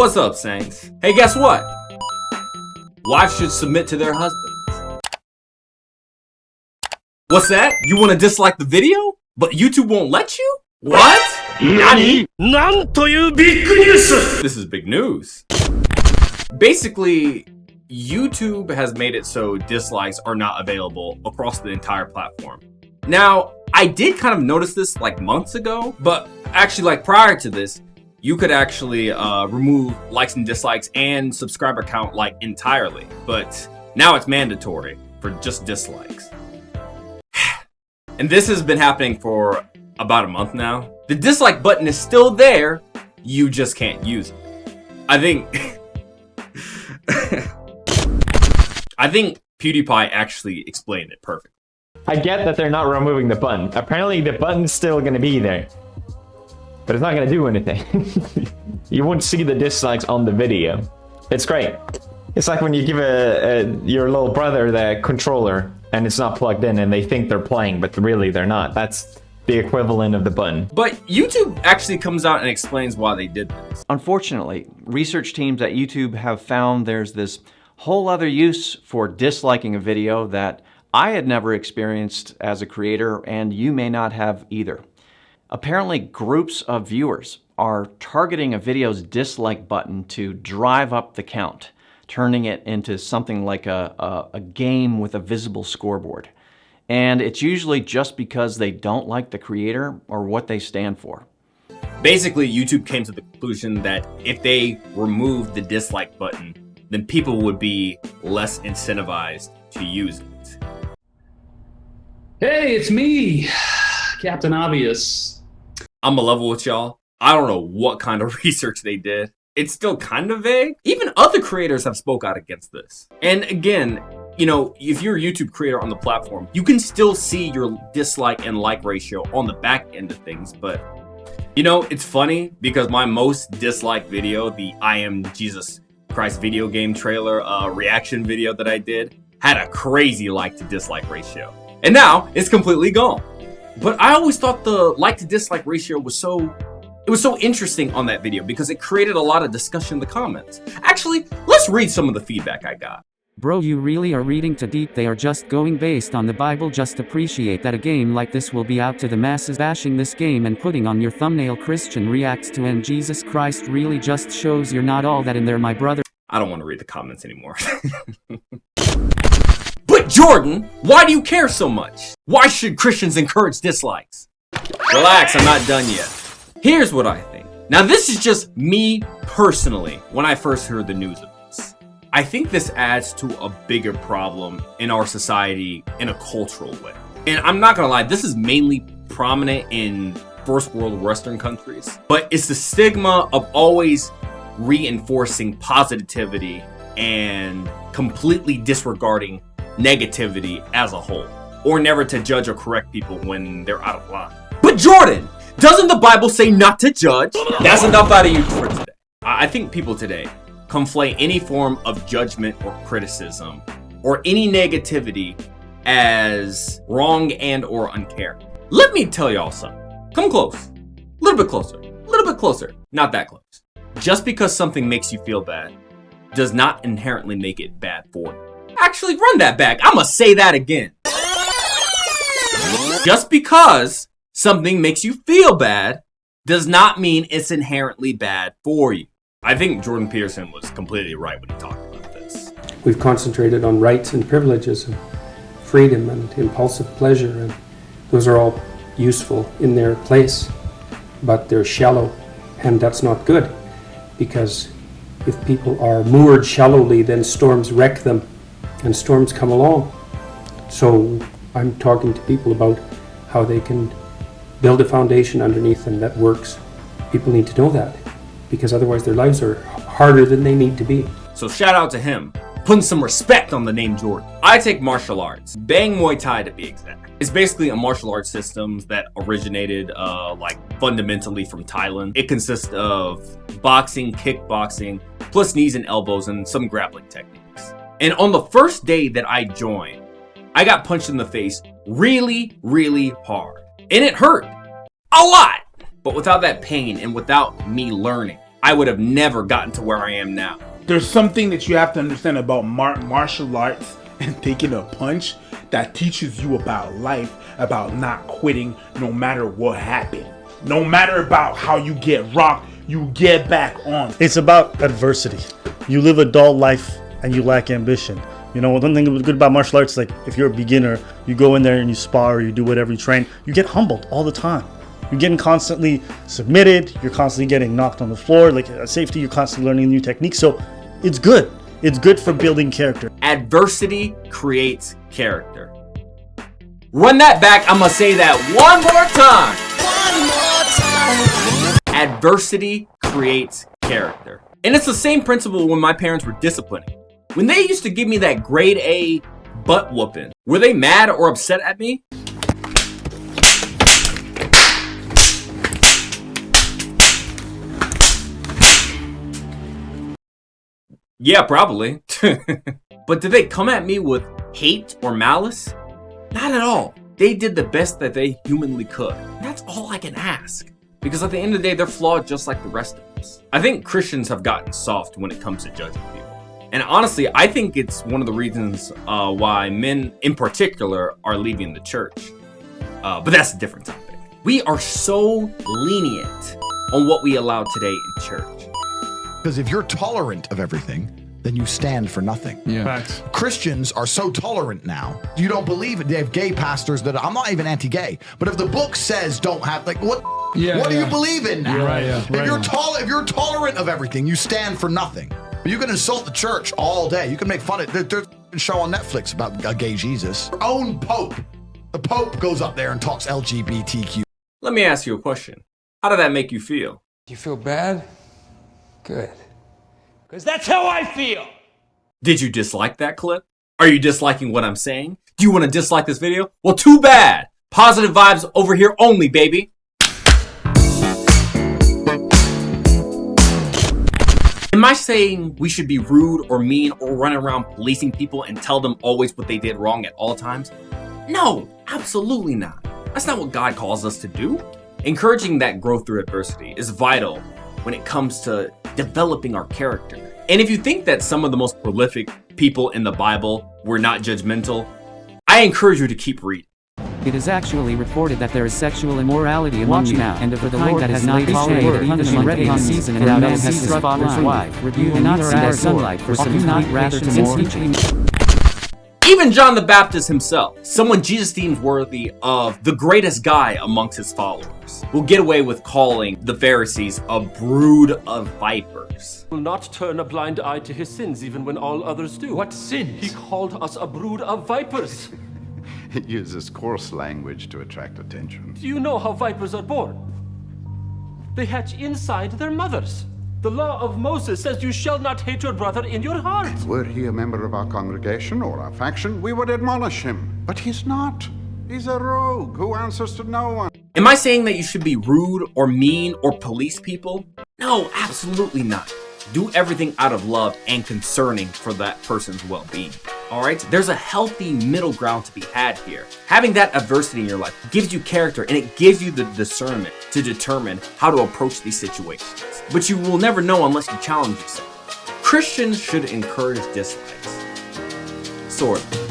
What's up, Saints? Hey, guess what? Wives should submit to their husbands. What's that? You want to dislike the video? But YouTube won't let you? What? NANI? This is big news. Basically, YouTube has made it so dislikes are not available across the entire platform. Now, I did kind of notice this like months ago, but actually like prior to this, you could actually remove likes and dislikes and subscriber count like entirely. But now it's mandatory for just dislikes. And this has been happening for about a month now. The dislike button is still there, you just can't use it. I think PewDiePie actually explained it perfectly. I get that they're not removing the button. Apparently the button's still gonna be there, but it's not gonna do anything. You won't see the dislikes on the video. It's great. It's like when you give your little brother the controller and it's not plugged in and they think they're playing, but really they're not. That's the equivalent of the button. But YouTube actually comes out and explains why they did this. Unfortunately, research teams at YouTube have found there's this whole other use for disliking a video that I had never experienced as a creator, and you may not have either. Apparently, groups of viewers are targeting a video's dislike button to drive up the count, turning it into something like a game with a visible scoreboard. And it's usually just because they don't like the creator or what they stand for. Basically, YouTube came to the conclusion that if they removed the dislike button, then people would be less incentivized to use it. Hey, it's me, Captain Obvious. I'm a level with y'all. I don't know what kind of research they did. It's still kind of vague. Even other creators have spoke out against this. And again, you know, if you're a YouTube creator on the platform, you can still see your dislike and like ratio on the back end of things. But, you know, it's funny because my most disliked video, the I Am Jesus Christ video game trailer reaction video that I did, had a crazy like to dislike ratio. And now it's completely gone. But I always thought the like to dislike ratio was so interesting on that video because it created a lot of discussion in the comments. Actually, let's read some of the feedback I got. Bro, you really are reading too deep. They are just going based on the Bible. Just appreciate that a game like this will be out to the masses. Bashing this game and putting on your thumbnail Christian reacts to and Jesus Christ really just shows you're not all that in there, my brother. I don't want to read the comments anymore. But Jordan, why do you care so much? Why should Christians encourage dislikes? Relax, I'm not done yet. Here's what I think. Now this is just me personally when I first heard the news of this. I think this adds to a bigger problem in our society in a cultural way. And I'm not gonna lie, this is mainly prominent in first world Western countries. But it's the stigma of always reinforcing positivity and completely disregarding negativity as a whole, or never to judge or correct people when they're out of line. But Jordan, doesn't the Bible say not to judge? That's enough out of you for today. I think people today conflate any form of judgment or criticism or any negativity as wrong and or uncaring. Let me tell y'all something. Come close. A little bit closer. A little bit closer. Not that close. Just because something makes you feel bad does not inherently make it bad for you. Actually, run that back. I'm gonna say that again. Just because something makes you feel bad does not mean it's inherently bad for you. I think Jordan Peterson was completely right when he talked about this. We've concentrated on rights and privileges and freedom and impulsive pleasure, and those are all useful in their place, but they're shallow, and that's not good, because if people are moored shallowly, then storms wreck them, and storms come along. So I'm talking to people about how they can build a foundation underneath them that works. People need to know that, because otherwise their lives are harder than they need to be. So shout out to him, putting some respect on the name Jordan. I take martial arts, Bang Muay Thai to be exact. It's basically a martial arts system that originated like fundamentally from Thailand. It consists of boxing, kickboxing, plus knees and elbows and some grappling techniques. And on the first day that I joined, I got punched in the face really, really hard. And it hurt a lot. But without that pain and without me learning, I would have never gotten to where I am now. There's something that you have to understand about martial arts and taking a punch that teaches you about life, about not quitting no matter what happened. No matter about how you get rocked, you get back on. It's about adversity. You live a dull life and you lack ambition. You know, one thing good about martial arts is like if you're a beginner, you go in there and you spar or you do whatever you train, you get humbled all the time. You're getting constantly submitted, you're constantly getting knocked on the floor, like at safety, you're constantly learning new techniques. So it's good. It's good for building character. Adversity creates character. Run that back, I'm gonna say that one more time. Adversity creates character. And it's the same principle when my parents were disciplining. When they used to give me that grade A butt whooping, were they mad or upset at me? Yeah, probably. But did they come at me with hate or malice? Not at all. They did the best that they humanly could. That's all I can ask. Because at the end of the day, they're flawed just like the rest of us. I think Christians have gotten soft when it comes to judging people. And honestly, I think it's one of the reasons why men in particular are leaving the church. But that's a different topic. We are so lenient on what we allow today in church. Because if you're tolerant of everything, then you stand for nothing. Yeah. Facts. Christians are so tolerant now. You don't believe it. They have gay pastors that I'm not even anti-gay, but if the book says don't have, like, what do you believe in now? If you're tolerant of everything, you stand for nothing. But you can insult the church all day. You can make fun of it. There's a show on Netflix about a gay Jesus. Our own Pope. The Pope goes up there and talks LGBTQ. Let me ask you a question. How did that make you feel? Do you feel bad? Good. Because that's how I feel. Did you dislike that clip? Are you disliking what I'm saying? Do you want to dislike this video? Well, too bad. Positive vibes over here only, baby. Am I saying we should be rude or mean or run around policing people and tell them always what they did wrong at all times? No, absolutely not. That's not what God calls us to do. Encouraging that growth through adversity is vital when it comes to developing our character. And if you think that some of the most prolific people in the Bible were not judgmental, I encourage you to keep reading. It is actually reported that there is sexual immorality among you now, and of the kind that has not tolerated even ready in season, and man has his father's wife. Review and not see our sunlight for some not rather to more teaching. Even John the Baptist himself, someone Jesus deems worthy of the greatest guy amongst his followers, will get away with calling the Pharisees a brood of vipers. Will not turn a blind eye to his sins even when all others do. What sins? He called us a brood of vipers. It uses coarse language to attract attention. Do you know how vipers are born? They hatch inside their mothers. The law of Moses says you shall not hate your brother in your heart. Were he a member of our congregation or our faction, we would admonish him. But he's not. He's a rogue who answers to no one. Am I saying that you should be rude or mean or police people? No, absolutely not. Do everything out of love and concerning for that person's well-being. All right? There's a healthy middle ground to be had here. Having that adversity in your life gives you character, and it gives you the discernment to determine how to approach these situations. But you will never know unless you challenge yourself. Christians should encourage dislikes. Sort of.